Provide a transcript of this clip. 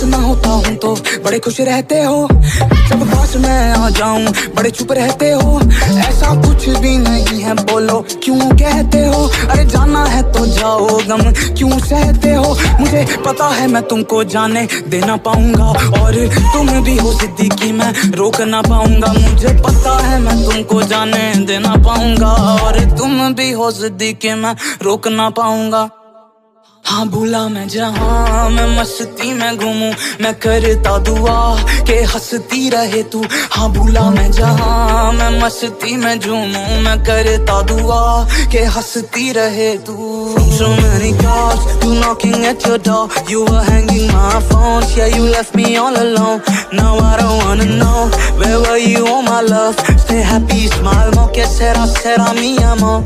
पास ना होता हूँ तो बड़े खुश रहते हो, जब पास मैं आ जाऊं बड़े चुप रहते हो। ऐसा कुछ भी नहीं है बोलो क्यों कहते हो, अरे जाना है तो जाओ गम क्यों सहते हो। मुझे पता है मैं तुमको जाने देना पाऊंगा, और तुम भी हो जिद्दी की मैं रोक ना पाऊंगा। मुझे पता है मैं तुमको जाने देना पाऊंगा, और तुम भी हो जिद्दी की मैं रोक ना पाऊंगा। हाँ भूला मैं जहाँ मैं मस्ती में घूमूं, मैं करता दुआ के हंसती रहे तू। हाँ भूला मैं जहाँ मैं मस्ती में झूमूं, मैं करता दुआ के हंसती रहे तू। So many calls, you knocking at your door, you were hanging my phone, yeah you left me all alone. Now I don't wanna know, where were you all my love? Stay happy, smile more, que será, será mi amor.